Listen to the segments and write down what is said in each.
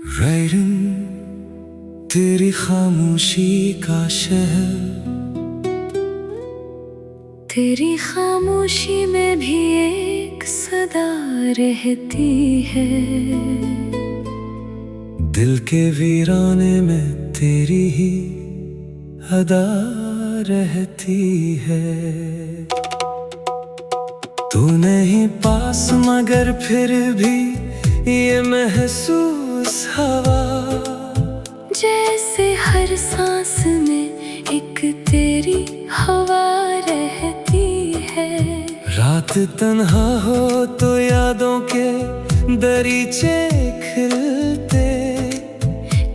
Riding तेरी खामोशी का शहर, तेरी खामोशी में भी एक सदा रहती है। दिल के वीराने में तेरी ही अदा रहती है। तू नहीं पास मगर फिर भी ये महसूस हवा, जैसे हर सांस में एक तेरी हवा रहती है। रात तन्हा हो तो यादों के दरीचे खिलते,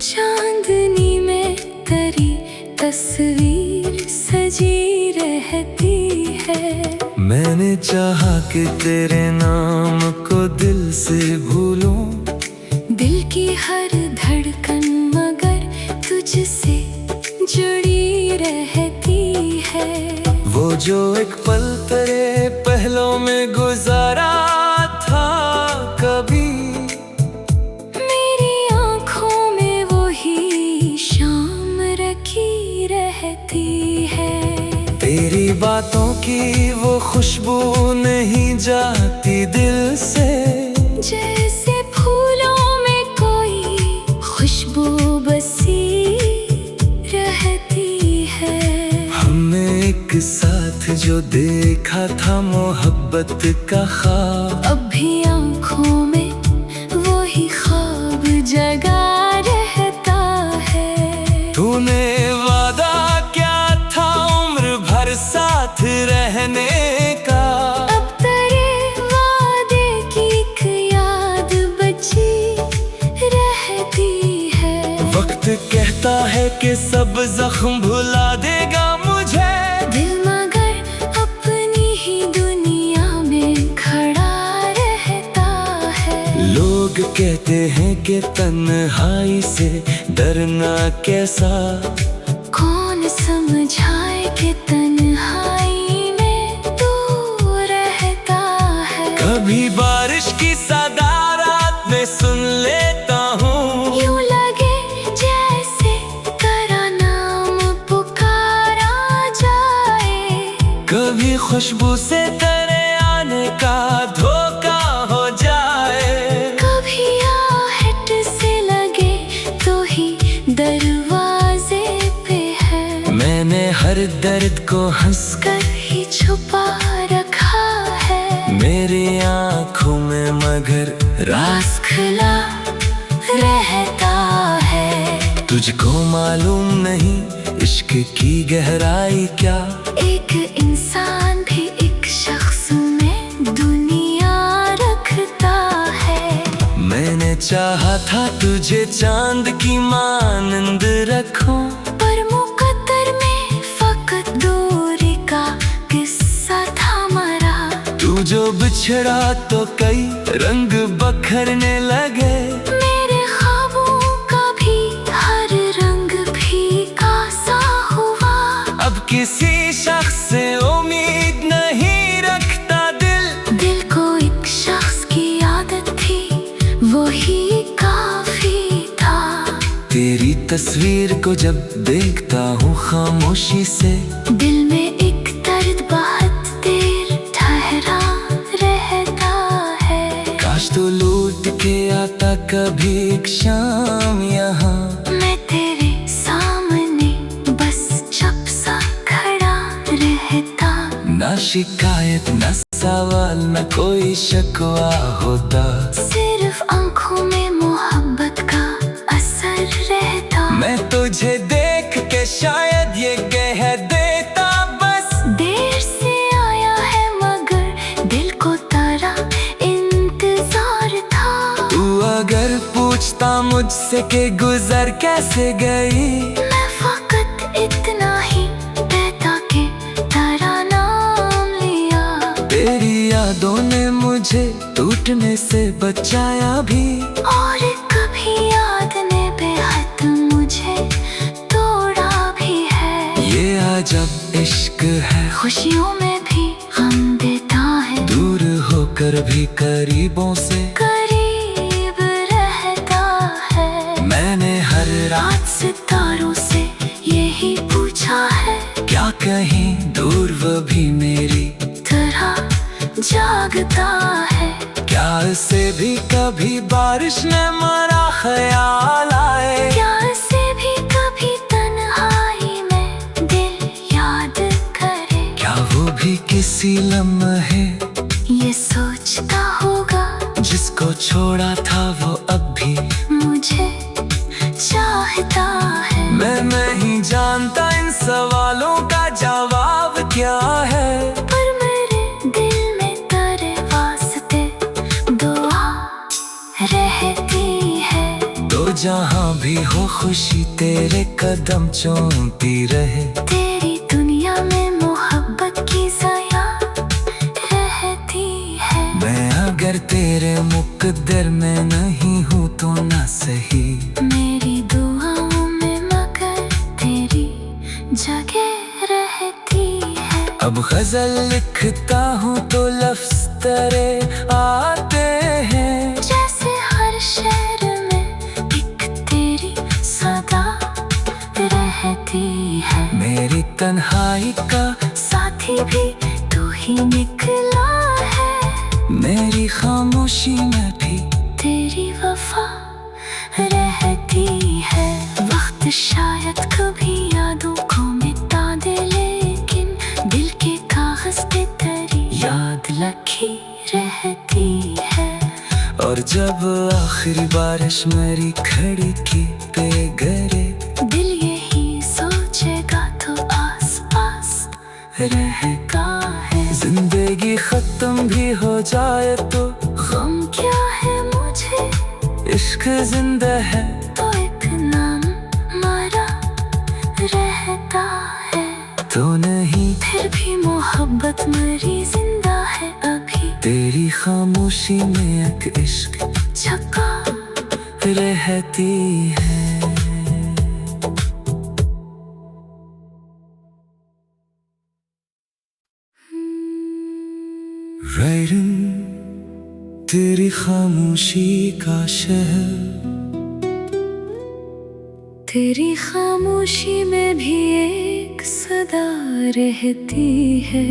चांदनी में तेरी तस्वीर सजी रहती है। मैंने चाहा कि तेरे नाम को दिल से भूलूं, दिल की हर धड़कन मगर तुझसे जुड़ी रहती है। वो जो एक पल तेरे पहलों में गुजारा था कभी, मेरी आँखों में वो ही शाम रखी रहती है। तेरी बातों की वो खुशबू नहीं जाती दिल से, जैसे फूलों में कोई खुशबू बसी रहती है। हमने एक साथ जो देखा था मोहब्बत का ख्वाब, अब भी आँखों में वो ही ख्वाब जगा रहता है। तूने वादा क्या था उम्र भर साथ रहने का, अब तेरे वादे की एक याद बची रहती है। वक्त कहता है कि सब जख्म भुला देगा मुझे, दिल मगर अपनी ही दुनिया में खड़ा रहता है। लोग कहते हैं कि तन्हाई से डरना कैसा, कौन समझाए कि तन्हाई में तू रहता है। कभी बारिश की सदा रात में सुन लेता हूँ, यूं लगे जैसे तेरा नाम पुकारा जाए। कभी खुशबू से तेरे आने का धोखा हो जाए, कभी आहट से लगे तो ही दरवाजे पे है। मैंने हर दर्द को हंसकर कर ही छुपा रखा है। मेरी आँखों में मगर राज खुला रहता है। तुझको मालूम नहीं इश्क की गहराई क्या, एक इंसान भी एक शख्स में दुनिया रखता है। मैंने चाहा था तुझे चांद की मानंद रखूं, पर मुकद्दर में फकत दूरी का किस्सा था मरा। तू जो बिछड़ा तो कई रंग बखरने लगे, मेरे ख्वाबों का भी हर रंग फीका सा हुआ। अब किसी शख्स से उम्मीद नहीं रखता दिल, दिल को एक शख्स की आदत थी वो ही काफी था। तेरी तस्वीर को जब देखता हूँ खामोशी से, दिल में एक दर्द बहुत देर ठहरा रहता है। काश तो लौट के आता कभी एक शाम यहाँ, मैं तेरे सामने बस चुप सा खड़ा रहता। ना शिकायत न सवाल न कोई शिकवा होता, सिर्फ आंखों में मोहब्बत का असर रहता। मैं तुझे देख के शायद ये कह देता बस, देर से आया है मगर दिल को तेरा इंतजार था। तू अगर पूछता मुझसे कि गुजर कैसे गई, मैं फकत इतना ही कहता कि तेरा नाम लिया। तेरी यादों ने मुझे टूटने से बचाया भी, और कभी याद ने बेहद मुझे तोड़ा भी है। ये अजब इश्क है, खुशियों में भी गम देता है। दूर होकर भी करीबों से करीब रहता है। जागता है। क्या इसे भी कभी बारिश ने मरा ख्याल आए? क्या इसे भी कभी तन्हाई में दिल याद करे? क्या वो भी किसी लम्हे ये सोचता होगा जिसको छोड़ा था वो अब भी मुझे चाहता है। मैं नहीं जानता इन सवालों का जवाब क्या है, पर मेरे दिल में तेरे वास्ते दुआ रहती है। तो जहाँ भी हो खुशी तेरे कदम चूमती रहे। तेरी दुनिया में मोहब्बत की ज़या रहती है। मैं अगर तेरे मुकद्दर में नहीं हूँ तो ना सही, मेरी दुआओं में मगर तेरी जगह रहती है। अब गजल लिखता हूँ तो लफ्ज तेरे आते हैं। जैसे हर शेर में एक तेरी सदा रहती है। मेरी तन्हाई का साथी भी तू ही निकला है। मेरी खामोशी में भी तेरी वफा रहती है। वक्त शायद कभी यादों को मिटा दे, लेकिन दिल के कागज पे तेरी याद लगी रहती है। और जब आखिरी बारिश मेरी खिड़की पे गिरे, दिल यही सोचेगा तो आस पास रहता है। जिंदगी खत्म भी हो जाए तो गम क्या है मुझे, इश्क जिंदा है तो एक नाम मरा रहता है। तो नहीं फिर भी मोहब्बत मरी जिंदा है अभी। तेरी खामोशी में एक इश्क छका रहती है। राइडन तेरी खामोशी का शहर, तेरी खामोशी में भी एक सदा रहती है।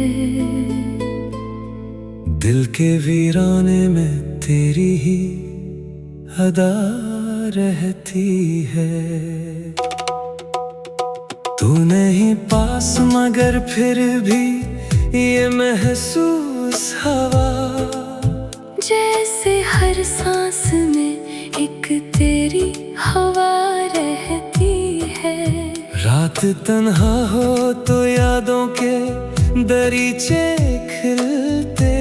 दिल के वीराने में तेरी ही अदा रहती है। तू नहीं पास मगर फिर भी ये महसूस हवा, जैसे हर सांस में एक तेरी हवा रहती है। रात तन्हा हो तो यादों के दरीचे खिलते,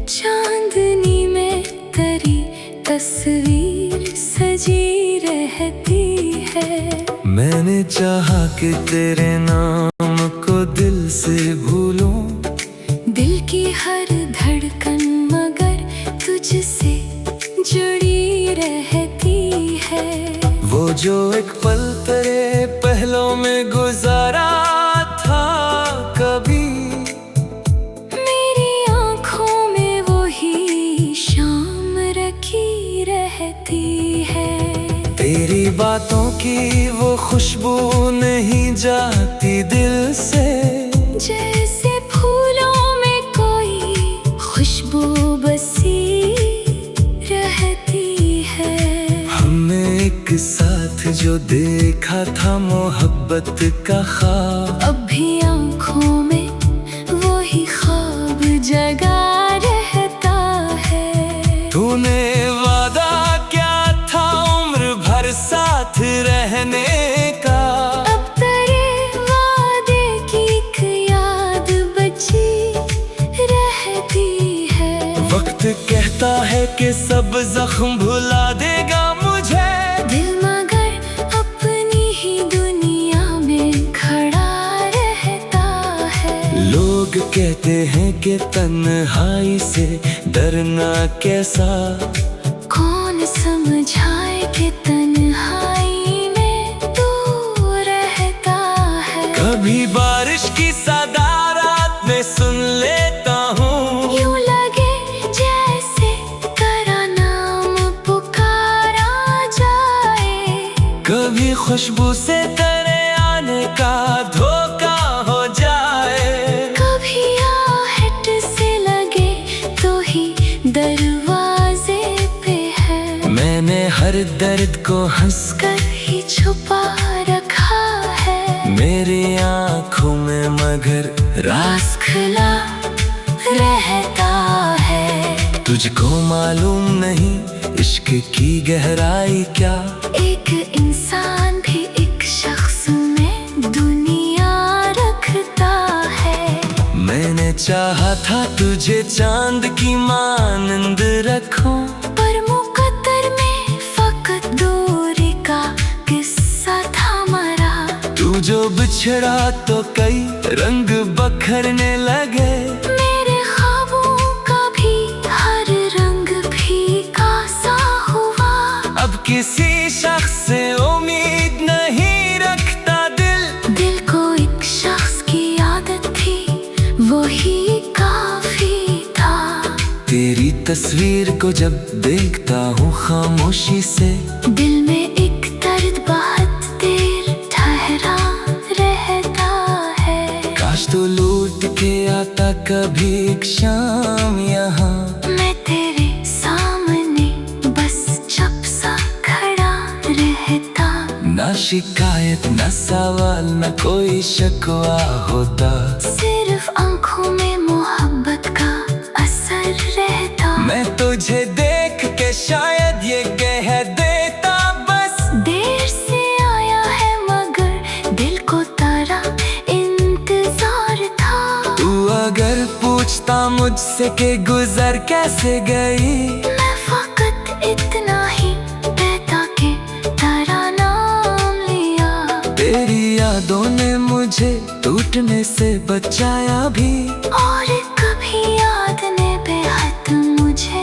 चांदनी में तेरी तस्वीर सजी रहती है। मैंने चाहा कि तेरे नाम को दिल से भूलूं, दिल की हर धड़कन मगर तुझसे जुड़ी रहती है। वो जो एक पल तेरे पहलों में गुजारा था कभी, मेरी आँखों में वही शाम रखी रहती है। तेरी बातों की वो खुशबू नहीं जाती दिल से, जैसे फूलों में कोई खुशबू बसी रहती है। हमने एक साथ जो देखा था मोहब्बत का ख्वाब, अब भी आँखों में वही ख्वाब जगा रहता है। तूने वादा क्या था उम्र भर साथ रहने का, अब तेरे वादे की एक याद बची रहती है। वक्त कहता है कि सब जख्म भुला देगा मुझे, दिल मगर अपनी ही दुनिया में खड़ा रहता है। लोग कहते हैं कि तन्हाई से डरना कैसा, कौन समझाए कि तन्हाई में तू रहता है। कभी बारिश की सदा रात में सुन लेता हूँ, यूं लगे जैसे तेरा नाम पुकारा जाए। कभी खुशबू से तेरे आने का धोखा हो जाए। कभी आहट से लगे हर दर्द को हंसकर ही छुपा रखा है। मेरी आँखों में मगर राज खुला रहता है। तुझको मालूम नहीं इश्क की गहराई क्या। एक इंसान भी एक शख्स में दुनिया रखता है। मैंने चाहा था तुझे चांद की मानंद रखूं, पर मुकद्दर में फकत दूरी का किस्सा था मरा। तू जो बिछड़ा तो कई रंग बखरने लगे। मेरे ख्वाबों का भी हर रंग फीका सा हुआ। अब किसी शख्स से उम्मीद नहीं रखता दिल को एक शख्स की आदत थी, वही काफी था। तेरी तस्वीर को जब देखता हूँ खामोशी से, दिल में एक दर्द बहुत देर ठहरा रहता है। काश तो लौट के आता कभी एक शाम यहाँ। मैं तेरे सामने बस चुप सा खड़ा रहता। ना शिकायत ना सवाल ना कोई शिकवा होता। सिर्फ आंखों में मोहब्बत का असर रहता। मैं तुझे देख के शायद ये कह देता बस, देर से आया है मगर दिल को तेरा इंतजार था। तू अगर पूछता मुझसे कि गुजर कैसे गई, मैं फकत इतना ही कहता कि तेरा नाम लिया। तेरी यादों ने मुझे टूटने से बचाया भी। और कभी याद ने बेहद मुझे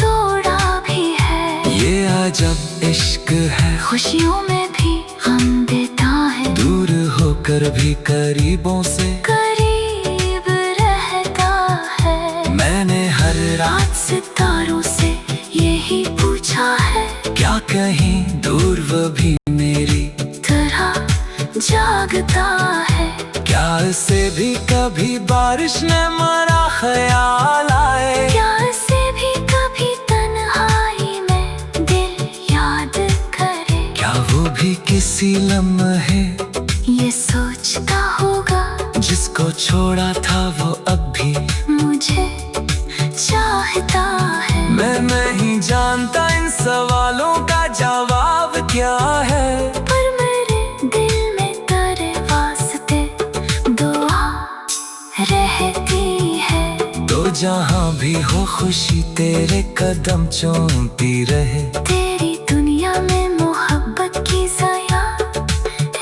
तोड़ा भी है। ये अजब इश्क है, खुशियों में भी गम देता है। दूर होकर भी करीबों से करीब रहता है। मैंने हर रात सितारों से यही पूछा है, क्या कहीं दूर वो भी मेरी तरह जागता है। क्या इसे भी कभी बारिश ने मारा ख्याल आए। क्या इसे भी कभी तन्हाई में दिल याद करे। क्या वो भी किसी लम्हे ये सोचता होगा, जिसको छोड़ा था वो अब भी मुझे चाहता है। मैं नहीं जानता इन सवालों का जवाब क्या है। पर मेरे दिल में तेरे वास्ते दुआ रहती है। तो जहाँ भी हो खुशी तेरे कदम चूमती रहे। तेरी दुनिया में मोहब्बत की ज़या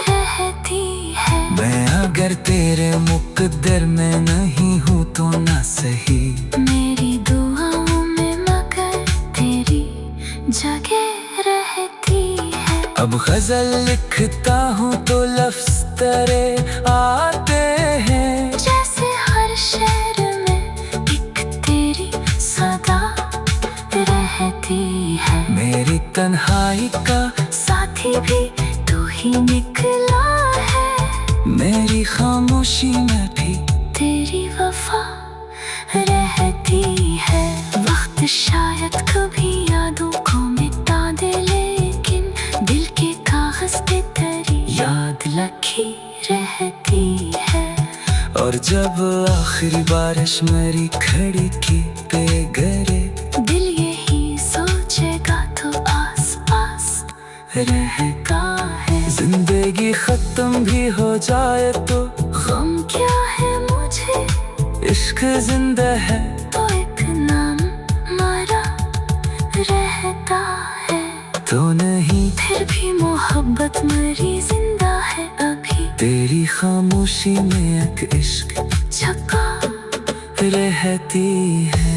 रहती है। मैं अगर तेरे मुकद्दर में नहीं हूँ तो ना सही, मेरी दुआओं में मगर तेरी जगह रहती है। अब गजल लिखता हूँ तो लफ्ज तेरे आते हैं। जैसे हर शेर में एक तेरी सदा रहती है। मेरी तन्हाई का साथी भी तू ही निकला है। मेरी खामोशी में भी तेरी वफा रहती है। वक्त शायद कभी यादों को मिटा दे, लेकिन दिल के कागज पे तेरी याद लगी रहती है। और जब आखिरी बारिश मेरी खिड़की पे गिरे, दिल यही सोचेगा तो आस पास रहता है। जिंदगी खत्म भी हो जाए तो गम क्या है मुझे, इश्क जिंदा है तो एक नाम मरा रहता है। तो नहीं फिर भी मोहब्बत मरी जिंदा है अभी। तेरी खामोशी में एक इश्क छका रहती है।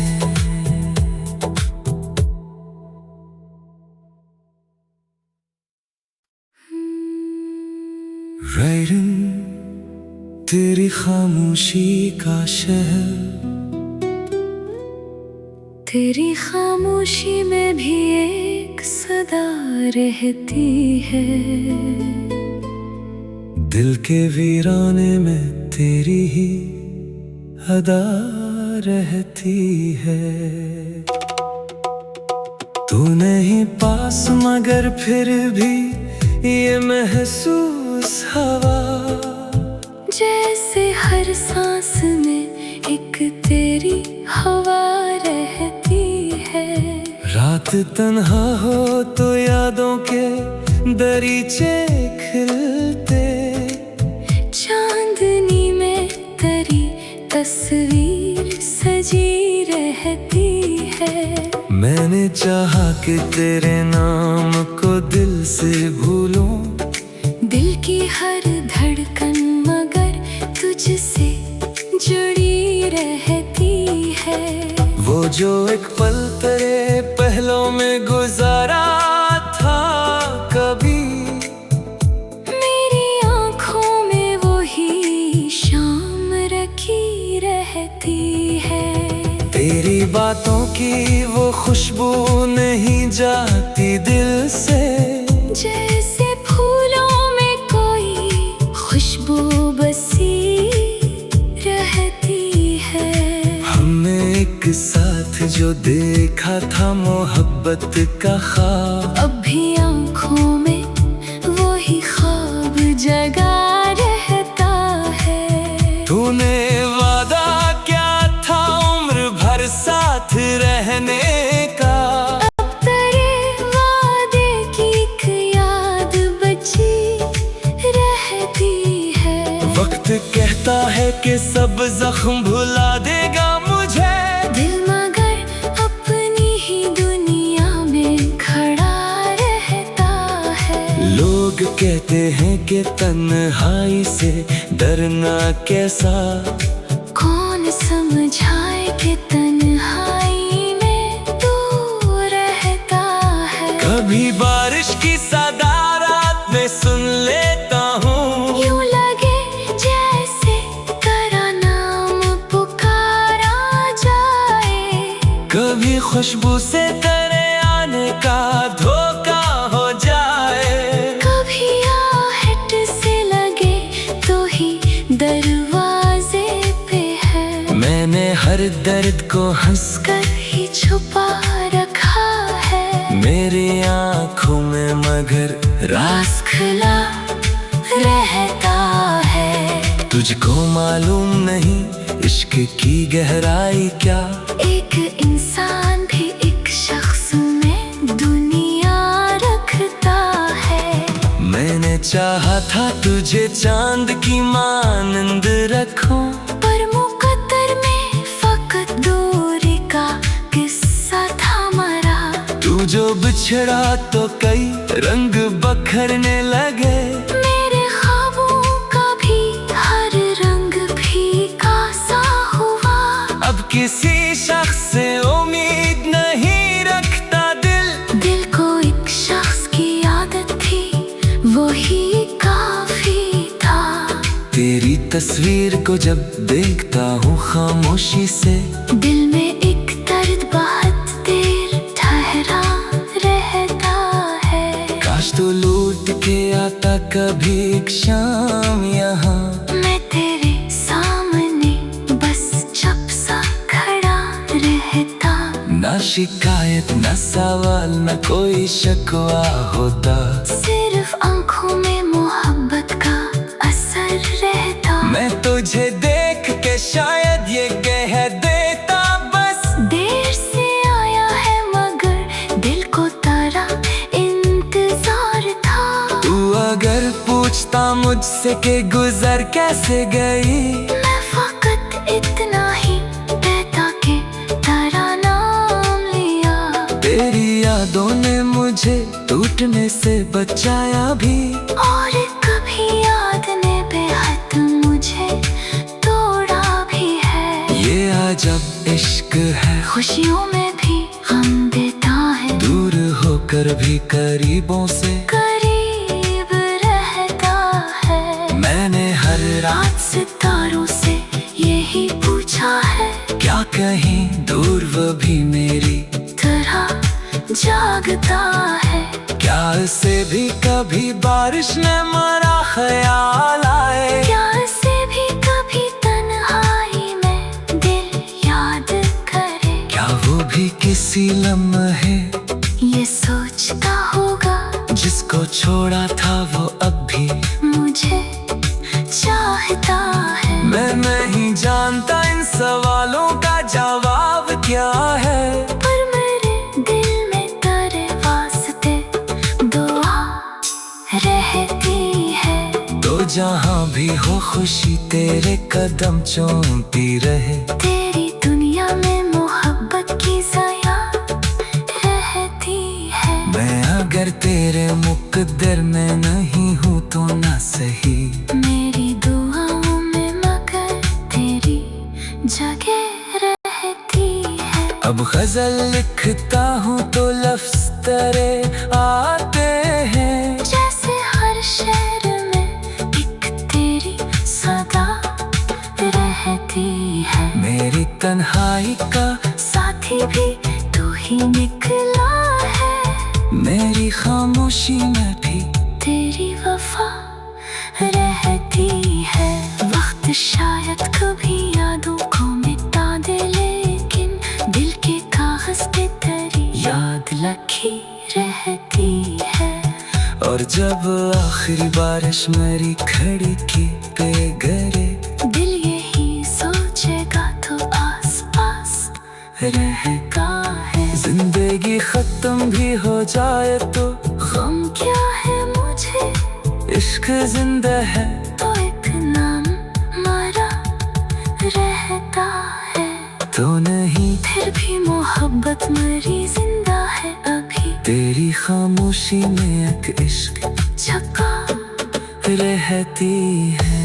तेरी खामोशी का शहर, तेरी खामोशी में भी एक सदा रहती है। दिल के वीराने में तेरी ही अदा रहती है। तू नहीं पास मगर फिर भी ये महसूस हवा, जैसे हर सांस में एक तेरी हवा रहती है। रात तन्हा हो तो यादों के दरीचे खिलते, चांदनी में तेरी तस्वीर सजी रहती है। मैंने चाहा कि तेरे नाम को दिल से भूलूं, दिल की हर धड़कन मगर तुझसे जुड़ी रहती है। वो जो एक पल तेरे पहलों में गुजारा था कभी, मेरी आँखों में वो ही शाम रखी रहती है। तेरी बातों की वो खुशबू नहीं जाती दिल से, जैसे फूलों में कोई खुशबू बसी रहती है। हमने एक साथ जो देखा था मोहब्बत का ख्वाब, अब भी आँखों में वो ही ख्वाब जगा रहता है। तूने वादा क्या था उम्र भर साथ रहने का, अब तेरे वादे की एक याद बची रहती है। वक्त कहता है कि सब जख्म भुला देगा मुझे, दिल मगर अपनी ही दुनिया में खड़ा रहता है। लोग कहते हैं कि तन्हाई से डरना कैसा, कौन समझाए कि तन्हाई में तू रहता है। कभी बारिश की सदा रात में सुन लेता हूँ, यूं लगे जैसे तेरा नाम पुकारा जाए। कभी खुशबू से तेरे आने का धोखा हो जाए, कभी आहट से लगे तो ही दरवाजे पे है। मैंने हर दर्द को हंस कर ही छुपा रखा है। मेरी आँखों में मगर राज खुला रहता है। तुझको मालूम नहीं इश्क की गहराई क्या, एक इंसान भी एक शख्स में दुनिया रखता है। मैंने चाहा था तुझे चांद की मानंद रखूं, पर मुकद्दर में फकत दूरी का किस्सा था मरा। तू जो बिछड़ा तो कई रंग बखरने लगे, मेरे ख्वाबों का भी हर रंग फीका सा हुआ। अब किसी शख्स से उम्मीद नहीं रखता दिल, दिल को एक शख्स की आदत थी वही काफी था। तेरी तस्वीर को जब देखता हूँ खामोशी से, दिल में एक दर्द बहुत देर ठहरा रहता है। काश तो लौट के आता कभी एक शाम यहाँ, मैं तेरे सामने बस चुप सा खड़ा रहता। ना शिकायत न सवाल न कोई शिकवा होता, सिर्फ आंखों में मोहब्बत का असर रहता। मैं तुझे देख के शायद ये कह देता बस, देर से आया है मगर दिल को तेरा इंतजार था। तू अगर पूछता मुझसे कि गुजर कैसे गई, मैं फकत इतना ही कहता कि तेरा नाम लिया। तेरी यादों ने मुझे टूटने से बचाया भी, और कभी याद ने बेहद मुझे तोड़ा भी है। ये अजब इश्क है, खुशियों में भी गम देता है। दूर होकर भी करीबों से करीब रहता है। मैंने हर रात रात सितारों से यही पूछा है, क्या कहीं दूर वो भी मेरी तरह जागता है। क्या इसे भी कभी बारिश ने मारा ख्याल आए, क्या इसे भी कभी तन्हाई में दिल याद करे। क्या वो भी किसी लम्हे छोड़ा था वो अब भी मुझे चाहता है। मैं नहीं जानता इन सवालों का जवाब क्या है, पर मेरे दिल में तेरे वास्ते दुआ रहती है। तो जहाँ भी हो खुशी तेरे कदम चूमती रहे। तेरी दुनिया में मोहब्बत की ज़या रहती है। मैं अगर तेरे मुकद्दर में नहीं हूँ तो ना सही, मेरी दुआओं में मगर तेरी जगह रहती है। अब गजल लिखता हूँ तो लफ्ज तेरे आते हैं। जैसे हर शेर में एक तेरी सदा रहती है। मेरी तन्हाई का साथी भी तू ही निकला है। मेरी खामोशी में भी तेरी वफा रहती है। वक्त शायद कभी यादों को मिटा दे, लेकिन दिल के कागज पे तेरी याद लगी रहती है। और जब आखिरी बारिश मेरी खिड़की पे गिरे, दिल यही सोचेगा तो आस पास रहेगा है। जिंदगी खत्म भी हो जाए तो गम क्या है मुझे, इश्क जिंदा है तो एक नाम मरा रहता है। तो नहीं, फिर भी मोहब्बत मरी जिंदा है अभी। तेरी खामोशी में एक इश्क छका रहती है।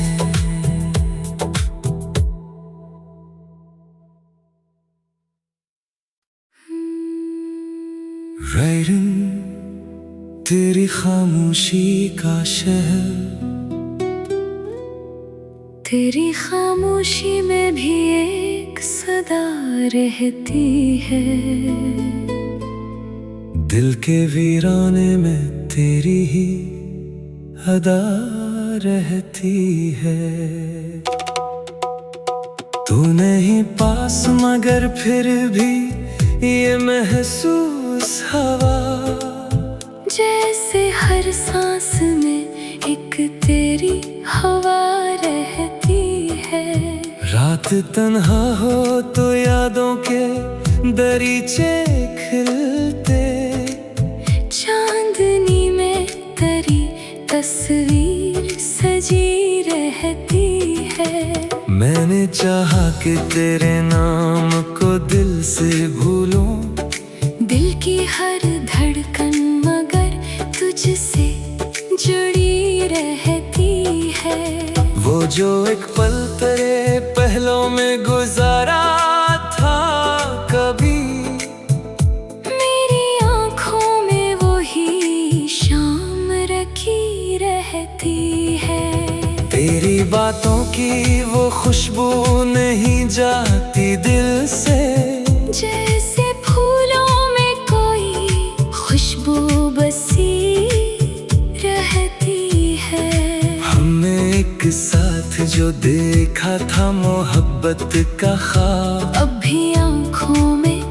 तेरी खामोशी का शहर, तेरी खामोशी में भी एक सदा रहती है। दिल के वीराने में तेरी ही अदा रहती है। तू नहीं पास मगर फिर भी ये महसूस हवा, जैसे हर सांस में एक तेरी हवा रहती है। रात तन्हा हो तो यादों के दरीचे खिलते, चांदनी में तेरी तस्वीर सजी रहती है। मैंने चाहा कि तेरे नाम को दिल से भूलूं, दिल की हर धड़कन मगर तुझसे जुड़ी रहती है। वो जो एक पल तेरे पहलों में गुजारा था कभी, मेरी आँखों में वो ही शाम रखी रहती है। तेरी बातों की वो खुशबू नहीं जाती दिल से, जैसे फूलों में कोई खुशबू बसी रहती है। हमने एक साथ जो देखा था मोहब्बत का ख्वाब, अब भी आँखों में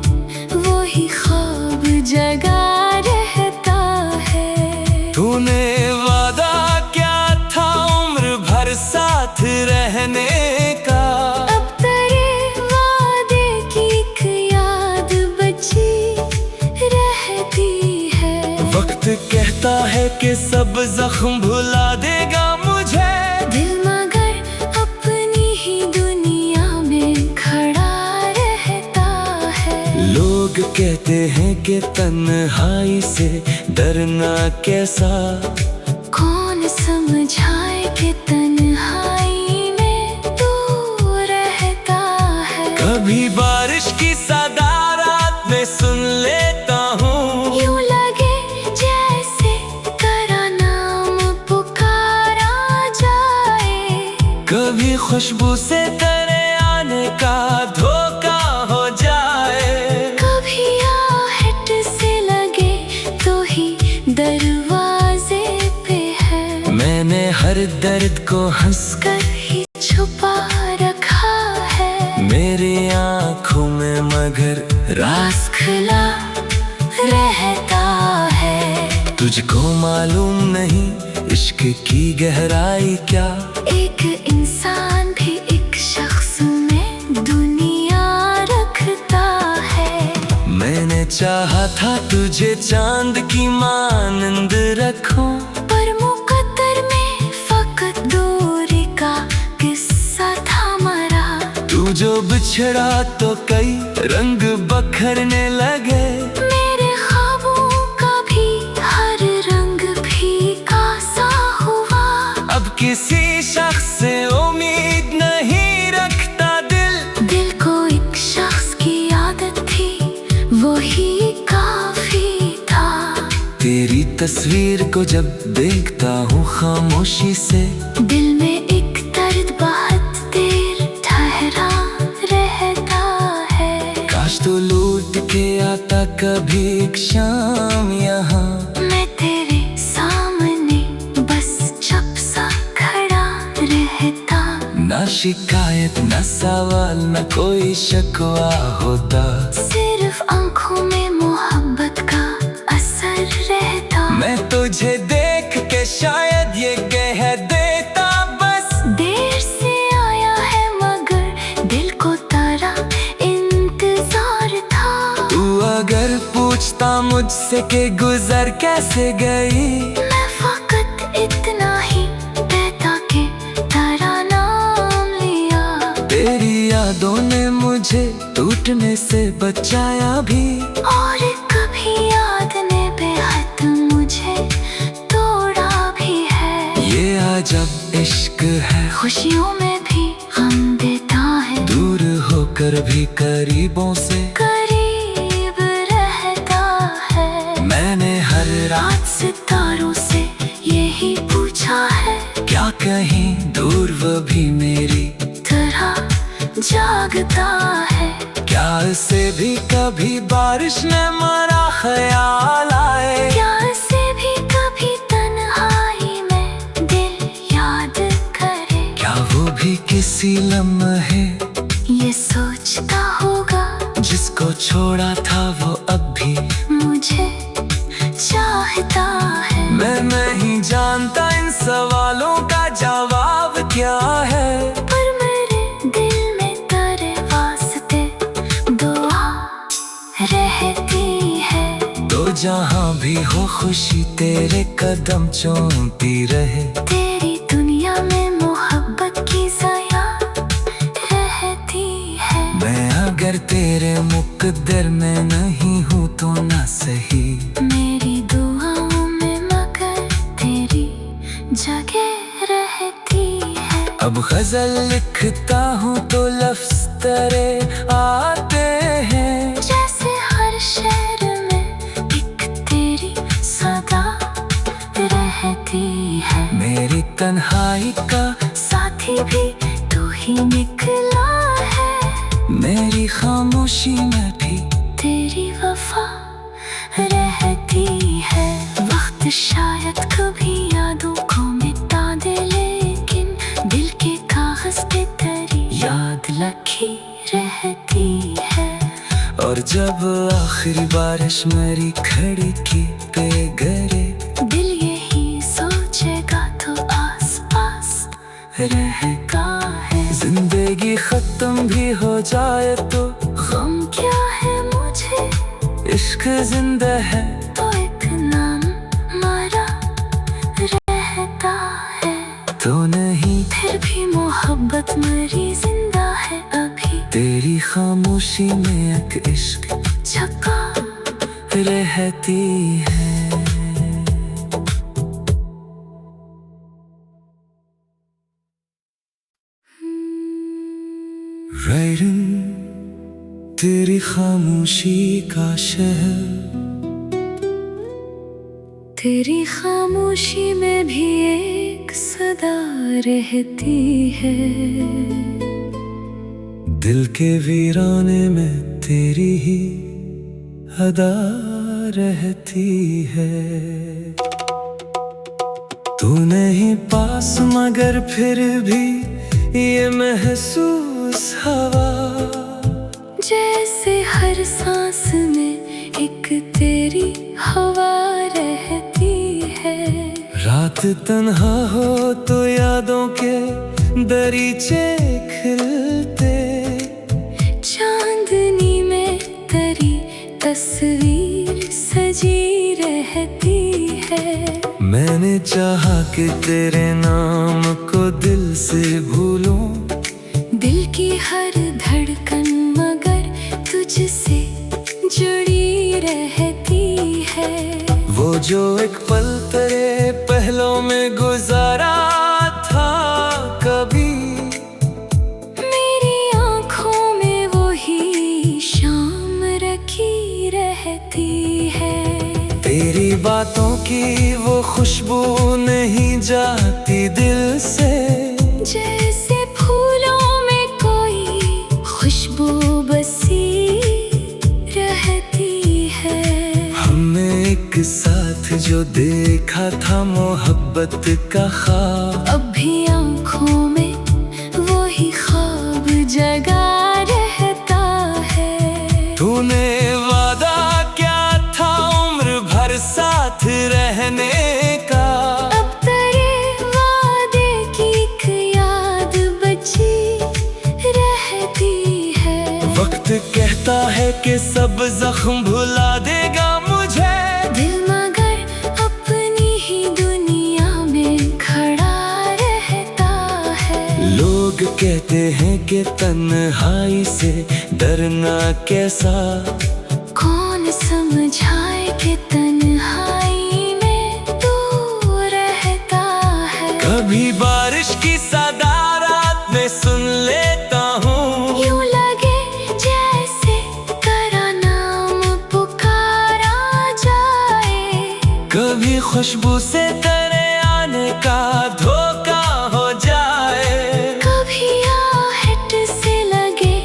वो ही ख्वाब जगा रहता है। तूने वादा क्या था उम्र भर साथ रहने का, अब तेरे वादे की एक याद बची रहती है। वक्त कहता है कि सब जख्म भुला देगा मुझे, दिल मगर अपनी ही दुनिया में खड़ा रहता है। लोग कहते हैं कि तन्हाई से डरना कैसा, कौन समझाए कि तन्हाई में तू रहता है। कभी बारिश की सदा रात में सुन लेता हूँ, यूं लगे जैसे तेरा नाम पुकारा जाए। कभी खुशबू से तेरे आने का धोखा हो जाए। कभी आहट से लगे तो ही दरवाजे पे है। मैंने हर दर्द को हंसकर ही छुपा रखा है। मेरी आँखों में मगर राज राज खुला रहता है। तुझको मालूम नहीं इश्क की गहराई क्या। एक इंसान भी एक शख्स में दुनिया रखता है। मैंने चाहा था तुझे चांद की मानंद रखूं, पर मुकद्दर में फकत दूरी का किस्सा था मरा। तू जो बिछड़ा तो कई रंग बखरने लगे। मेरे ख्वाबों का भी हर रंग फीका सा हुआ। अब किसी शख्स से उम्मीद नहीं रखता दिल। दिल को एक शख्स की आदत थी, वही काफी था। तेरी तस्वीर को जब देखता हूँ खामोशी से, दिल में एक दर्द बहुत देर ठहरा रहता है। काश तू लूट के आता कभी एक शाम यहाँ। मैं तेरे सामने बस चुप सा खड़ा रहता। ना शिकायत ना सवाल ना कोई शिकवा होता। सिर्फ आंखों में मोहब्बत का असर रहता। मैं तुझे देख के शायद ये कह देता बस। देर से आया है मगर दिल को तेरा इंतजार था। तू अगर पूछता मुझसे कि गुजर कैसे गई, मैं फकत इतना ही कहता कि तेरा नाम लिया। तेरी यादों ने मुझे टूटने से बचाया भी। और कभी याद ने बेहद मुझे तोड़ा भी है। ये अजब इश्क है, खुशियों में भी गम देता है। दूर होकर भी करीबों से करीब रहता है। मैंने हर रात रात सितारों से यही पूछा है, क्या कहीं दूर वो भी मेरी तरह जागता है। क्या इसे भी कभी बारिश ने मारा ख्याल आए। क्या इसे भी कभी तन्हाई में दिल याद करे। क्या वो भी किसी लम्हे ये सोचता होगा जिसको छोड़ा था वो अब भी मुझे चाहता है। मैं नहीं जानता इन सवालों का जवाब क्या है। पर मेरे दिल में तेरे वास्ते दुआ रहती है। तो जहाँ भी हो खुशी तेरे कदम चूमती रहे। तेरी दुनिया में मोहब्बत की ज़या रहती है। मैं अगर तेरे मुकद्दर में नहीं हूँ तो ना सही, मेरी दुआओं में मगर तेरी जगह रहती है। अब गजल लिखता हूँ तो लफ्ज तेरे आते हैं। जैसे हर शेर में एक तेरी सदा रहती है। मेरी तन्हाई का साथी भी तू ही निकला है। मेरी खामोशी में भी तेरी वफा रहती है। वक्त शायद कभी यादों को मिटा दे, लेकिन दिल के कागज पे तेरी याद लगी रहती है। और जब आखिरी बारिश मेरी खिड़की पे गिरे, दिल यही सोचेगा तो आस पास रहता है। जिंदगी खत्म भी हो जाए तो गम क्या है मुझे, इश्क जिंदा है तो एक नाम मरा रहता है। तो नहीं फिर भी मोहब्बत मरी जिंदा है अभी। तेरी खामोशी में एक इश्क छका रहती है। तेरी खामोशी का शहर, तेरी खामोशी में भी एक सदा रहती है। दिल के वीराने में तेरी ही अदा रहती है। तू नहीं पास मगर फिर भी ये महसूस हवा, जैसे हर सांस में एक तेरी हवा रहती रात तन्हा हो तो यादों के दरीचे खिलते, चांदनी में तेरी तस्वीर सजी रहती है। मैंने चाहा कि तेरे नाम को दिल से भूलूं, दिल की हर धड़कन मगर तुझसे जुड़ी रहती है। वो जो एक पल तेरे पहलों में गुजारा था कभी, मेरी आँखों में वो ही शाम रखी रहती है। तेरी बातों की वो खुशबू नहीं जाती दिल से, जैसे फूलों में कोई खुशबू बसी रहती है। हमने एक साथ जो देखा था मोहब्बत का ख्वाब, अब भी आँखों में वो ही ख्वाब जगा रहता है। तूने वादा क्या था उम्र भर साथ रहने का, अब तेरे वादे की एक याद बची रहती है। वक्त कहता है कि सब जख्म भुला देगा मुझे, दिल मगर अपनी ही दुनिया में खड़ा रहता है। लोग कहते हैं कि तन्हाई से डरना कैसा, कौन समझाए कि तन्हाई में तू रहता है। कभी बारिश की सदा रात में सुन लेता हूँ, यूं लगे जैसे तेरा नाम पुकारा जाए। कभी खुशबू से तेरे आने का धोखा हो जाए, कभी आहट से लगे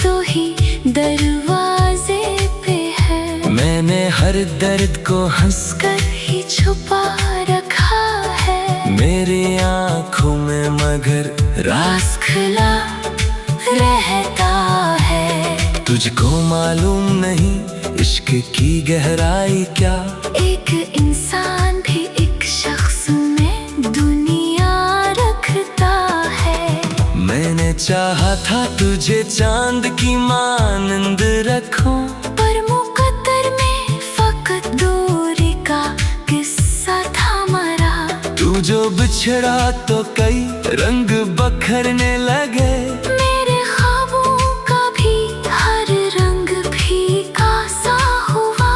तो ही दरवाजे पे है। मैंने हर दर्द को हंसकर कर ही छुपा रखा है। मेरी आँखों में मगर राज खुला रहता है। तुझको मालूम नहीं इश्क की गहराई क्या, एक इंसान भी एक शख्स में दुनिया रखता है। मैंने चाहा था तुझे चांद की मानंद रखूं, पर मुकद्दर में फकत दूरी का किस्सा था मरा। तू जो बिछड़ा तो कई रंग बखरने लगे, मेरे ख्वाबों का भी हर रंग फीका सा हुआ।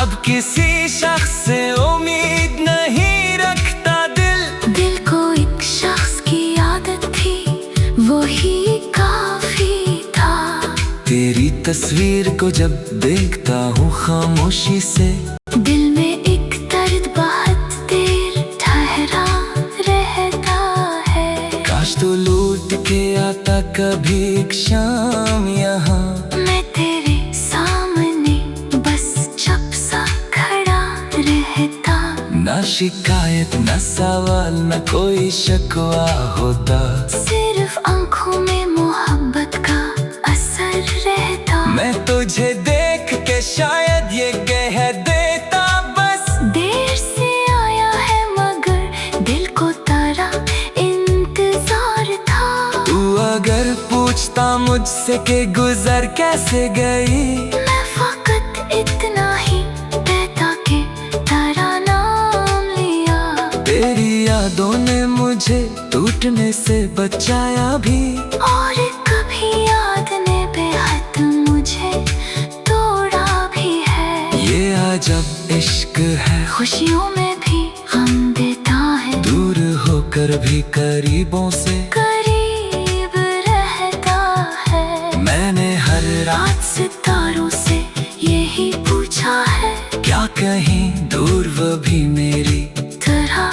अब किसी शख्स से उम्मीद नहीं रखता दिल, दिल को एक शख्स की आदत थी वो ही काफी था। तेरी तस्वीर को जब देखता हूँ खामोशी से, दिल में एक दर्द बहुत देर ठहरा रहता है। काश तो लौट के आता कभी एक शाम यहाँ, मैं तेरे सामने बस चुप सा खड़ा रहता। ना शिकायत ना सवाल ना कोई शिकवा होता, सिर्फ आंखों में मोहब्बत का असर रहता। मैं तुझे देख के शायद ये कह देता बस, देर से आया है मगर दिल को तेरा इंतजार था। तू अगर पूछता मुझसे कि गुजर कैसे गई, मैं फकत इतना ही कहता कि तेरा नाम लिया। तेरी यादों ने मुझे टूटने से बचाया भी, और कभी याद ने बेहद मुझे तोड़ा भी है। ये अजब इश्क है, खुशियों में भी गम देता है। दूर होकर भी करीबों से करीब रहता है। मैंने हर रात सितारों से यही पूछा है, क्या कहीं दूर वो भी मेरी तरह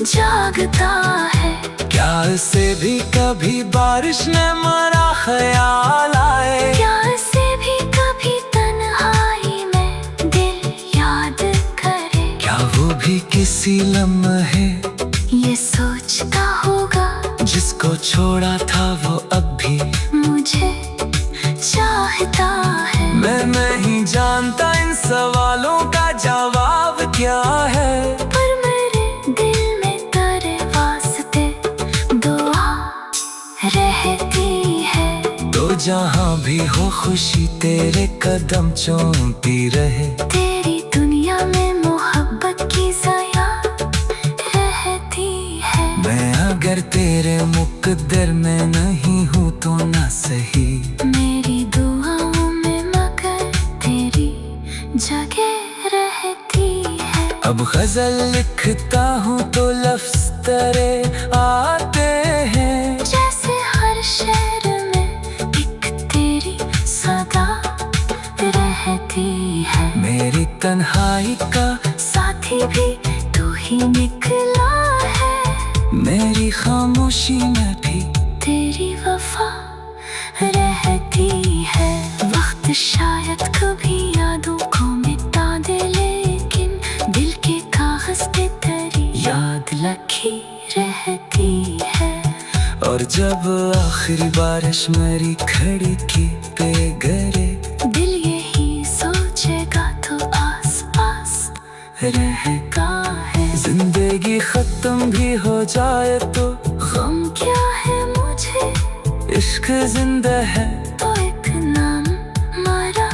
जागता है। क्या इसे भी कभी बारिश ने मारा ख्याल आए, क्या से भी कभी तन्हाई में दिल याद करे। क्या वो भी किसी लम्हे ये सोचता होगा जिसको छोड़ा था वो अब भी मुझे चाहता है। मैं नहीं जानता इन सवालों का जवाब क्या है, पर मेरे दिल में जहाँ भी हो खुशी तेरे कदम चूमती रहे। तेरी दुनिया में मोहब्बत की ज़या रहती है। मैं अगर तेरे मुकद्दर में नहीं हूँ तो ना सही, मेरी दुआओं में मगर तेरी जगह रहती है। अब गजल लिखता हूँ तो लफ्ज तेरे आते हैं। जैसे हर शेर में एक तेरी सदा रहती है। मेरी तन्हाई का साथी भी तू ही निकला है। मेरी खामोशी में भी तेरी वफा रहती है। वक्त शायद कभी यादों को मिटा दे, लेकिन दिल के कागज पे तेरी याद लगी रहती है। और जब आखिरी बारिश मेरी खिड़की पे गिरे, दिल यही सोचेगा तो आस पास रहता है। जिंदगी खत्म भी हो जाए तो गम क्या है मुझे, इश्क जिंदा है। तो एक नाम मरा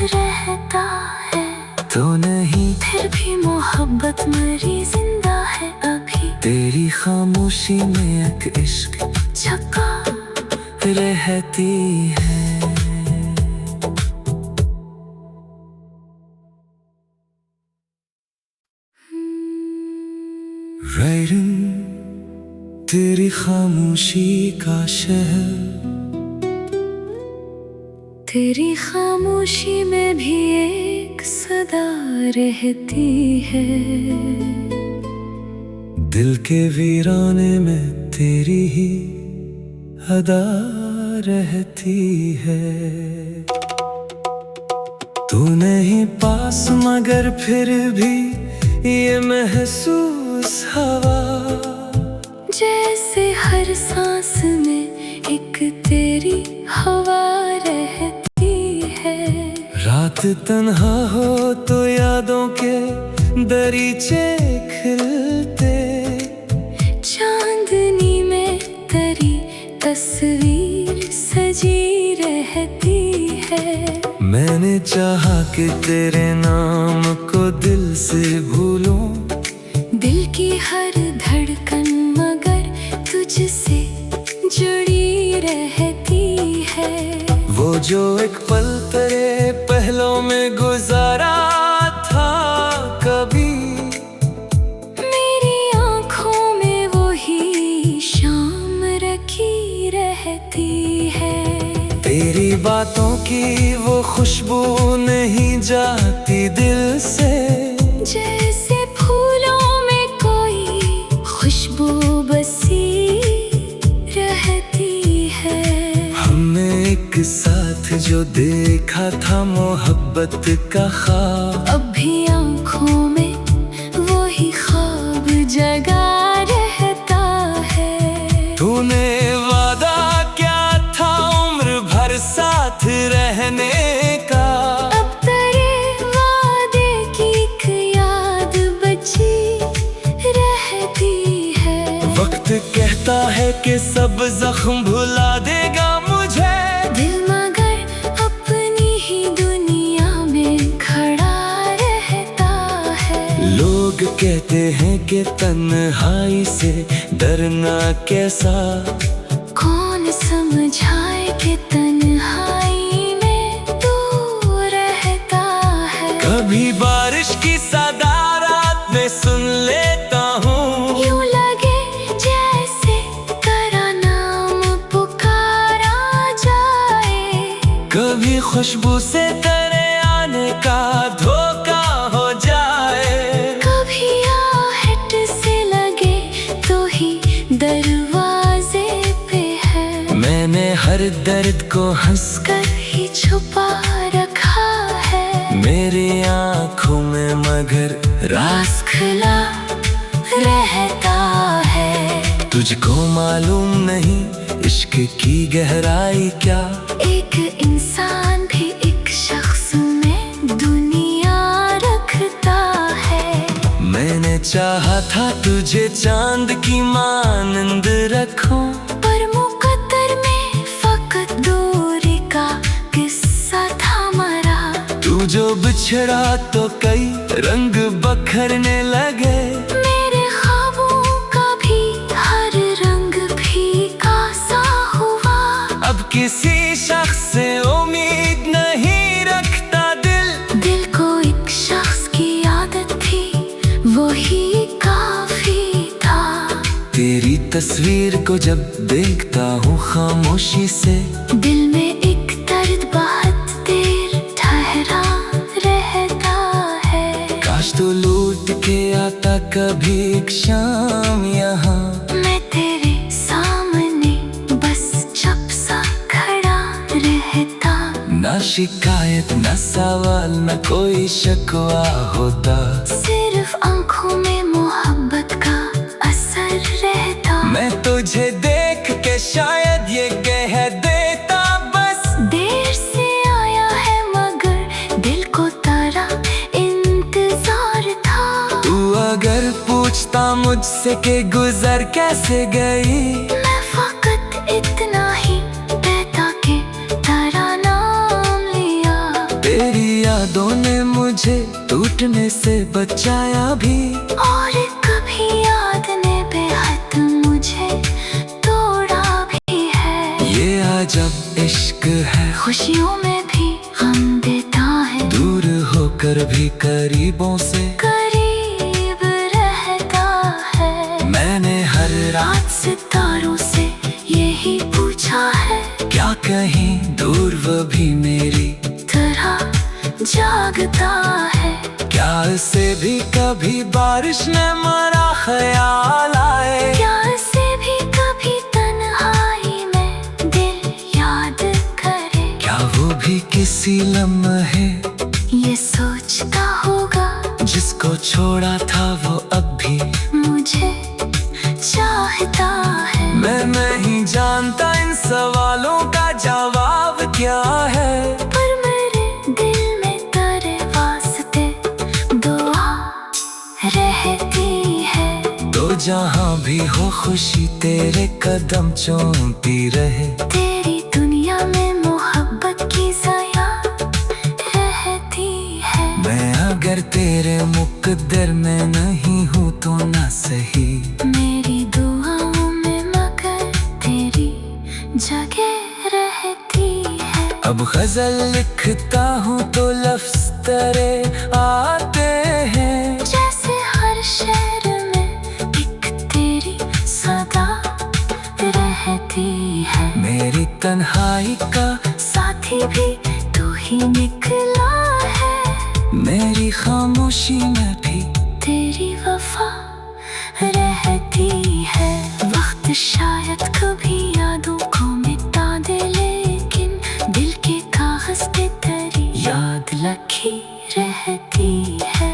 रहता है। तो नहीं फिर भी मोहब्बत मरी जिंदा है अभी। तेरी खामोशी में एक इश्क छका रहती है। तेरी खामोशी का शहर, तेरी खामोशी में भी एक सदा रहती है। दिल के वीराने में तेरी ही अदा रहती है। तू नहीं पास मगर फिर भी ये महसूस हवा, जैसे हर सांस में एक तेरी हवा रहती है। रात तन्हा हो तो यादों के दरीचे खिलते, चांदनी में तेरी तस्वीर सजी रहती है। मैंने चाहा कि तेरे नाम को दिल से भूलूं, दिल की हर धड़कन मगर तुझसे जुड़ी रहती है। वो जो एक पल तेरे पहलों में गुजारा था कभी, मेरी आँखों में वो ही शाम रखी रहती है। तेरी बातों की वो खुशबू नहीं जाती दिल से, जैसे फूलों में कोई खुशबू बसी रहती है। हमने एक साथ जो देखा था मोहब्बत का ख्वाब, अब भी आँखों में वो ही ख्वाब जगा रहता है। तूने वादा क्या था उम्र भर साथ रहने का, अब तेरे वादे की एक याद बची रहती है। वक्त कहता है कि सब जख्म भुला देगा मुझे, दिल मगर अपनी ही दुनिया में खड़ा रहता है। लोग कहते हैं कि तन्हाई से डरना कैसा, कौन समझाए कि तन्हाई में तू रहता है। कभी बारिश की सदा रात में सुन लेता हूँ, यूं लगे जैसे तेरा नाम पुकारा जाए। कभी खुशबू से तेरे आने का धोखा हो जाए, कभी आहट से लगे तो ही दरवाजे पे है। मैंने हर दर्द को हंसकर कर ही छुपा रखा है। मेरी आँखों में मगर राज खुला रहता है। तुझको मालूम नहीं इश्क की गहराई क्या, एक इंसान भी एक शख्स में दुनिया रखता है। मैंने चाहा था तुझे चांद की मानंद रखूं, पर मुकद्दर में फकत दो बिछड़ा तो कई रंग बखरने लगे। मेरे ख्वाबों का भी हर रंग फीका सा हुआ। अब किसी शख्स से उम्मीद नहीं रखता दिल को एक शख्स की आदत थी, वही काफी था। तेरी तस्वीर को जब देखता हूँ खामोशी से, दिल में एक दर्द बहुत देर ठहरा रहता है। काश तो लौट के आता कभी एक शाम यहाँ। मैं तेरे सामने बस चुप सा खड़ा रहता। ना शिकायत ना सवाल ना कोई शिकवा होता, सिर्फ आंखों में मोहब्बत का असर रहता। मैं तुझे देख के शायद ये कह देता बस, देर से आया है मगर दिल को तेरा इंतजार था। तू अगर पूछता मुझसे कि गुजर कैसे गई, मैं फकत इतना ही कहता कि तेरा नाम लिया। तेरी यादों ने मुझे टूटने से बचाया भी, और कभी याद ने बेहद मुझे तोड़ा भी है। ये अजब इश्क है, खुशियों में भी गम देता है। दूर होकर भी करीबों से करीब रहता है। मैंने हर रात रात सितारों से यही पूछा है, क्या कहीं दूर वो भी मेरी तरह जागता है। क्या इसे भी कभी बारिश ने मारा ख्याल आए, क्या इसे भी कभी तन्हाई में दिल याद करे। क्या वो भी किसी लम्हे ये सोचता होगा, जिसको छोड़ा था वो अब भी मुझे चाहता है। मैं नहीं जानता इन सवालों का जवाब क्या है, पर मेरे दिल में तेरे वास्ते दुआ रहती है। तो जहाँ भी हो खुशी तेरे कदम चूमती रहे। तेरी दुनिया में मोहब्बत की ज़या रहती है। मैं अगर तेरे मुकद्दर में नहीं हूँ तो ना सही, मेरी दुआओं में मगर तेरी जगह रहती है। अब गजल लिखता हूँ तो लफ्ज तेरे आते हैं, जैसे हर शेर में एक तेरी सदा रहती है। मेरी तन्हाई का साथी भी तू ही निकला है। मेरी खामोशी में भी तेरी वफा रहती है। वक्त शायद कभी यादों को मिटा दे, लेकिन दिल के कागज पे तेरी याद लगी रहती है।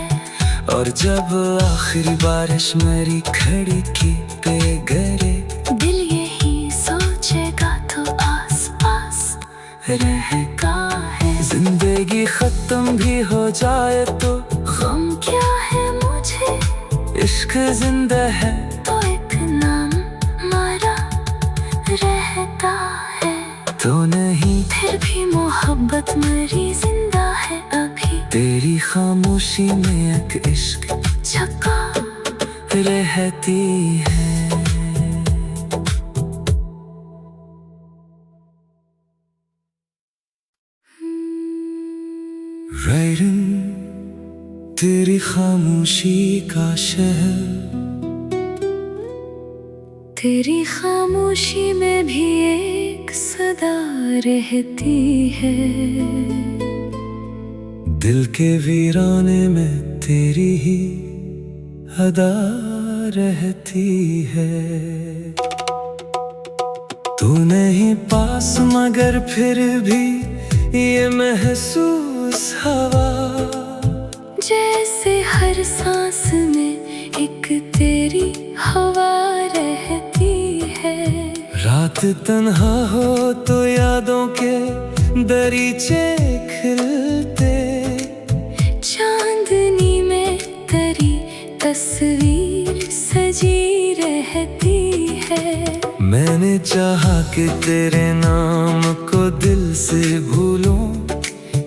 और जब आखिरी बारिश मेरी खिड़की पे गिरे, दिल यही सोचेगा तो आस पास रहेगा है। जिंदगी खत्म भी हो जाए तो गम क्या है मुझे, इश्क जिंदा है तो एक नाम मारा रहता है। तो नहीं, फिर भी मोहब्बत मरी जिंदा है अभी। तेरी खामोशी में एक इश्क छका रहती है। तेरी खामोशी का शहर, तेरी खामोशी में भी एक सदा रहती है। दिल के वीराने में तेरी ही अदा रहती है। तू नहीं पास मगर फिर भी ये महसूस हवा, जैसे हर सांस में एक तेरी हवा रहती है। रात तन्हा हो तो यादों के दरीचे खिलते, चांदनी में तेरी तस्वीर सजी रहती है। मैंने चाहा कि तेरे नाम को दिल से भूलूं,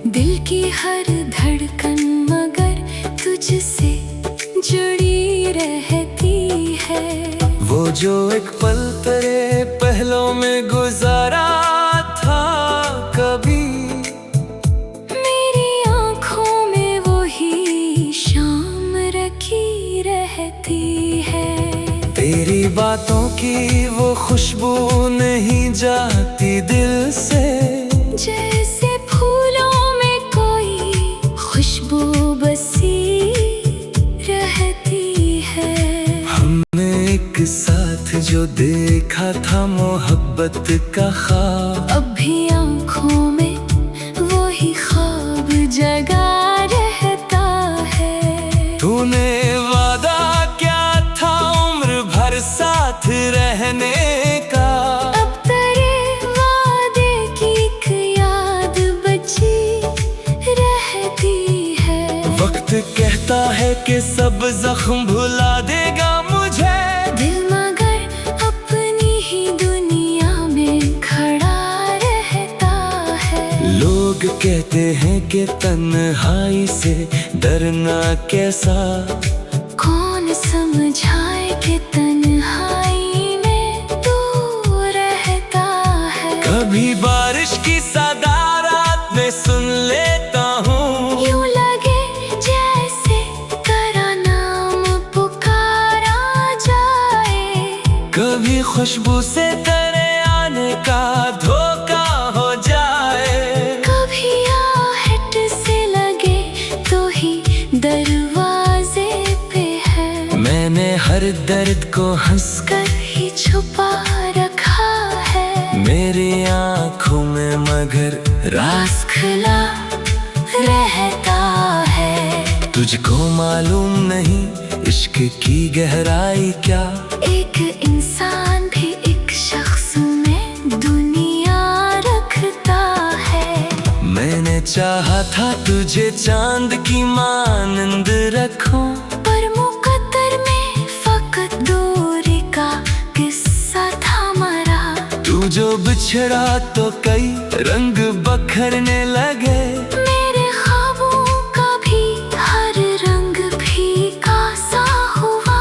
दिल की हर धड़कन जुड़ी रहती है। वो जो एक पल तेरे पहलों में गुजारा था कभी, मेरी आँखों में वही शाम रखी रहती है। तेरी बातों की वो खुशबू नहीं जाती दिल से, जैसे फूलों में कोई खुशबू बसी रहती है। हमने एक साथ जो देखा था मोहब्बत का ख्वाब, अब भी आँखों में वही ख्वाब जगा रहता है। तूने वादा क्या था उम्र भर साथ रहने का, अब तेरे वादे की एक याद बची रहती है। वक्त कहता है कि सब जख्म भुला देगा मुझे, दिल मगर अपनी ही दुनिया में खड़ा रहता है। लोग कहते हैं कि तन्हाई से डरना कैसा, कौन समझाए कि तन्हाई में तू रहता है। कभी बारिश की सदा रात में सुन लेता हूँ, यूं लगे जैसे तेरा नाम पुकारा जाए। कभी खुशबू से तेरे आने का धोखा हो जाए, कभी आहट से लगे तो ही दरवाजे पे है। मैंने हर दर्द को हंसकर कर ही छुपा रखा है। मेरी आँखों में मगर राज खुला रहता है। तुझको मालूम नहीं इश्क की गहराई क्या, एक इंसान भी एक शख्स में दुनिया रखता है। मैंने चाहा था तुझे चांद की मानंद रखूं, पर मुकद्दर में फकत दूरी का किस्सा था मरा। तू जो बिछड़ा तो कई रंग बखरने लगे, मेरे ख्वाबों का भी हर रंग फीका सा हुआ।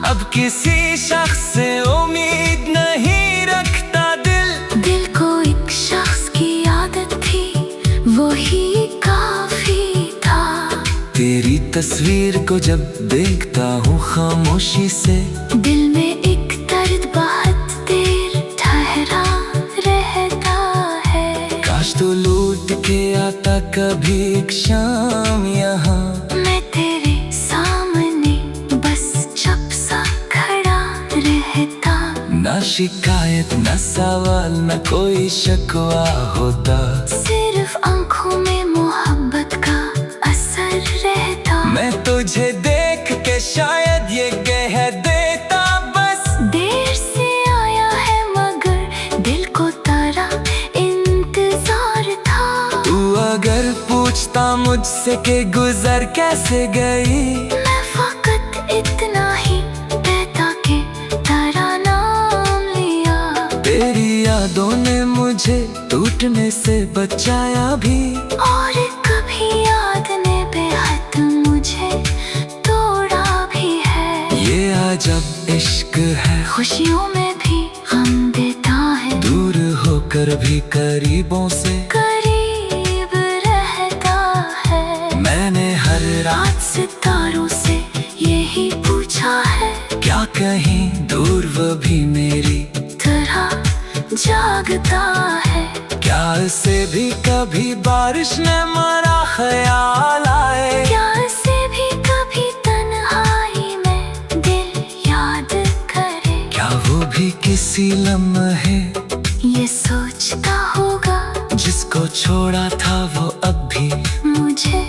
अब किसी शख्स से उम्मीद नहीं रखता दिल, दिल को एक शख्स की आदत थी वही काफी था। तेरी तस्वीर को जब देखता हूँ खामोशी से, दिल में एक दर्द बहुत देर ठहरा रहता है। काश तो लौट के आता कभी एक शाम यहाँ, मैं तेरे सामने बस चुप सा खड़ा रहता। ना शिकायत ना सवाल ना कोई शिकवा होता, सिर्फ आंखों में मोहब्बत का असर रहता। मैं तुझे देख के शायद ये कह देता बस, देर से आया है मगर दिल को तेरा इंतजार था। तू अगर पूछता मुझसे कि गुजर कैसे गई, मैं फकत इतना ही कहता कि तेरा नाम लिया। तेरी यादों ने मुझे टूटने से बचाया भी, और कभी याद ने बेहद मुझे तोड़ा भी है। ये अजब इश्क है, खुशियों में भी गम देता है। दूर होकर भी करीबों से करीब रहता है। मैंने हर रात रात सितारों से यही पूछा है, क्या कहीं दूर वो भी मेरी तरह जागता है। क्या इसे भी कभी बारिश ने मारा ख्याल आए, क्या इसे भी कभी तन्हाई में दिल याद करे। क्या वो भी किसी लम्हे ये सोचता होगा जिसको छोड़ा था वो अब भी मुझे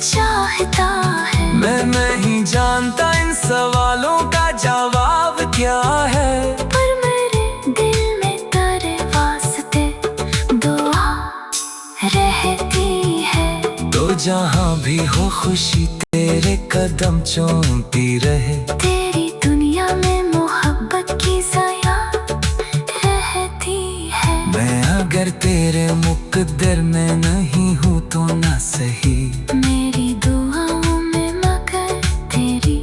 चाहता है। मैं नहीं जानता इन सवालों का जवाब क्या है, पर मेरे दिल में तेरे वास्ते दुआ रहती है। तो जहाँ भी हो खुशी तेरे कदम चूमती रहे, तेरी दुनिया में मोहब्बत की ज़या रहती है। मैं अगर तेरे मुकद्दर में नहीं हूँ तो ना सही, मेरी दुआओं में मगर तेरी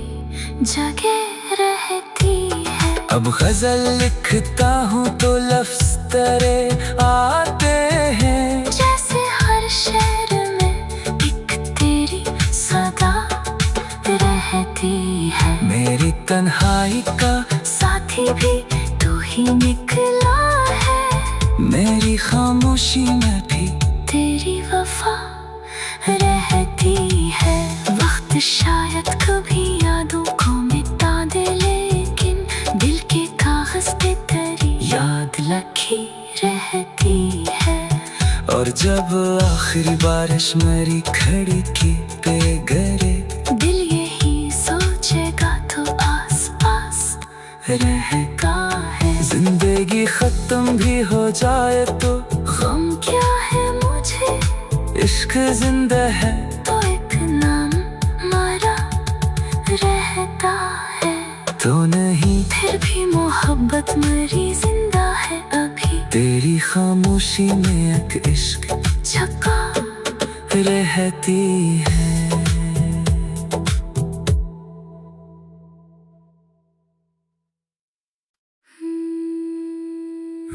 जगे रहती है। अब गजल लिखता हूँ तो लफ्ज तेरे आते हैं, जैसे हर शेर में एक तेरी सदा रहती है। मेरी तन्हाई का साथी भी तू ही निकला है, मेरी खामोशी में भी तेरी वफा रहती है। वक्त शायद कभी यादों को मिटा दे, लेकिन दिल के कागज पे तेरी याद लगी रहती है। और जब आखिरी बारिश मेरी खिड़की पे गिरे, दिल यही सोचेगा तो आस पास रहता है। जिंदगी खत्म भी हो जाए तो गम क्या है मुझे, इश्क जिंदा है तो एक नाम मरा रहता है। तो नहीं, फिर भी मोहब्बत मरी जिंदा है अभी, तेरी खामोशी में एक इश्क छका रहती है।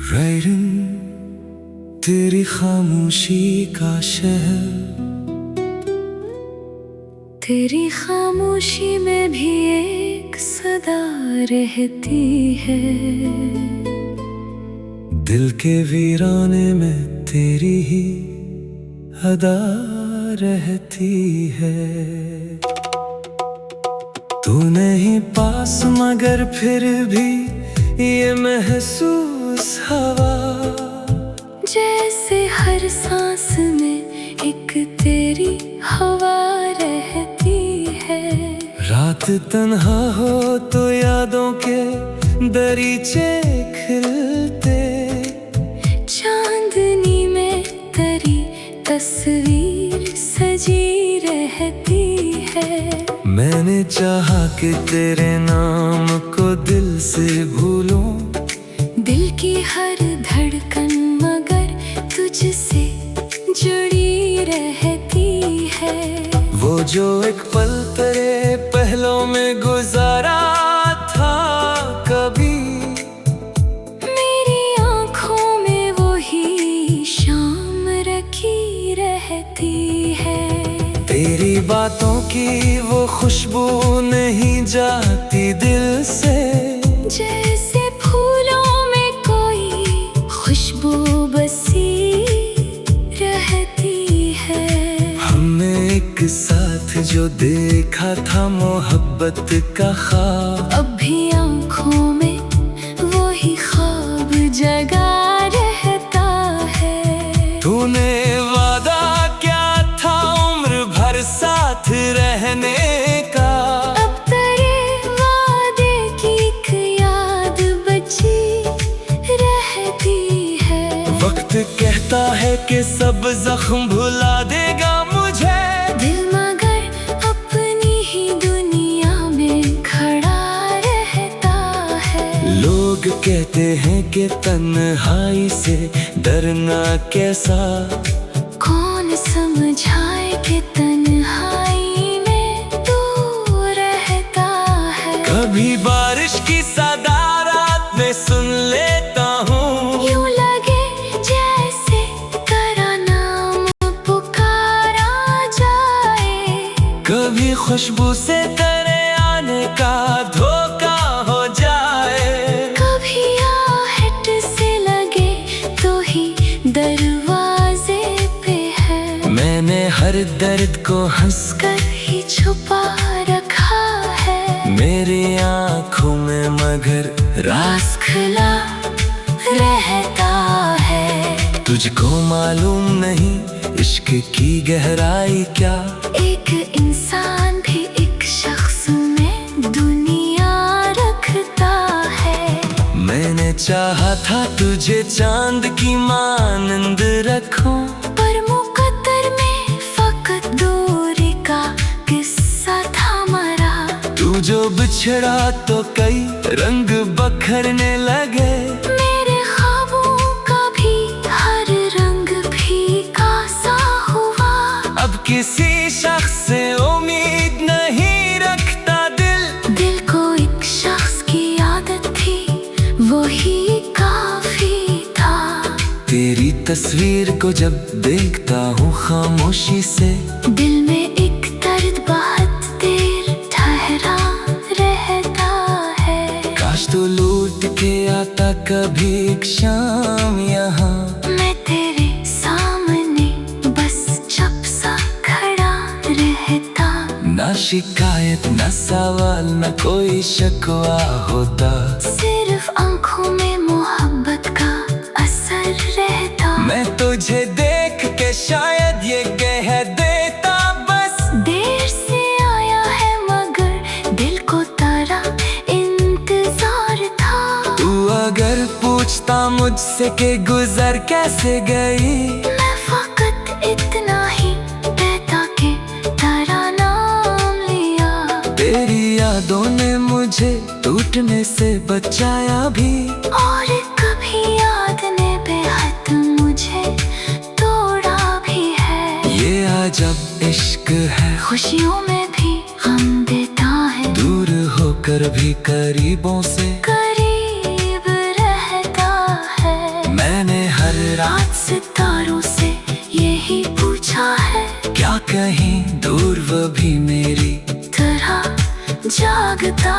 Writing तेरी खामोशी का शहर, तेरी खामोशी में भी एक सदा रहती है। दिल के वीराने में तेरी ही अदा रहती है। तू नहीं पास मगर फिर भी ये महसूस हवा, जैसे हर सांस में एक तेरी हवा रहती है। रात तन्हा हो तो यादों के दरीचे खिलते, चांदनी में तेरी तस्वीर सजी रहती है। मैंने चाहा कि तेरे नाम को दिल से भूलूं, दिल की हर धड़कन मगर तुझसे जुड़ी रहती है। वो जो एक पल तेरे पहलों में गुजारा था कभी, मेरी आँखों में वो ही शाम रखी रहती है। तेरी बातों की वो खुशबू नहीं जाती दिल से, जैसे फूलों में कोई खुशबू बसी रहती है। हमने एक साथ जो देखा था मोहब्बत का ख्वाब, अब भी आँखों में वो ही ख्वाब जगा रहता है। तूने वादा क्या था उम्र भर साथ रहने का, अब तेरे वादे की एक याद बची रहती है। वक्त कहता है कि सब जख्म भुला देगा मुझे, दिल मगर अपनी ही दुनिया में खड़ा रहता है। लोग कहते हैं कि तन्हाई से डरना कैसा, कौन समझाए कि तन्हाई में तू रहता है। कभी बारिश की सदा रात में सुन लेता हूँ, यूं लगे जैसे तेरा नाम पुकारा जाए। कभी खुशबू से तेरे आने का धोखा हो जाए, कभी आहट से लगे तो ही दरवाजे पे है। मैंने हर दर्द को हंसकर कर ही छुपा रखा है। मेरी आँखों में मगर राज खुला रहता है। तुझको मालूम नहीं इश्क की गहराई क्या, एक इंसान भी एक शख्स में दुनिया रखता है। मैंने चाहा था तुझे चांद की मानंद रखूं, पर मुकद्दर में फकत दूरी का किस्सा था मरा। तू जो बिछड़ा तो कई रंग बखरने लगे, मेरे ख्वाबों का भी हर रंग फीका सा हुआ। अब किसी शख्स से उम्मीद नहीं रखता दिल, दिल तस्वीर को जब देखता हूँ खामोशी से, दिल में एक दर्द बहुत देर ठहरा रहता है। काश तो लौट के आता कभी एक शाम यहाँ, मैं तेरे सामने बस चुप सा खड़ा रहता। ना शिकायत ना सवाल ना कोई शिकवा होता, सिर्फ आंखों में मोहब्बत का असर रहता। मैं तुझे देख के शायद ये कह देता बस, देर से आया है मगर दिल को तेरा इंतजार था। तू अगर पूछता मुझसे कि गुजर कैसे गई, मैं फकत इतना ही कहता कि तेरा नाम लिया। तेरी यादों ने मुझे टूटने से बचाया भी, और कभी याद ने बेहद मुझे तोड़ा भी है। ये अजब इश्क है, खुशियों में भी गम देता है, दूर होकर भी करीबों से करीब रहता है। मैंने हर रात सितारों से यही पूछा है, क्या कहीं दूर वो भी मेरी तरह जागता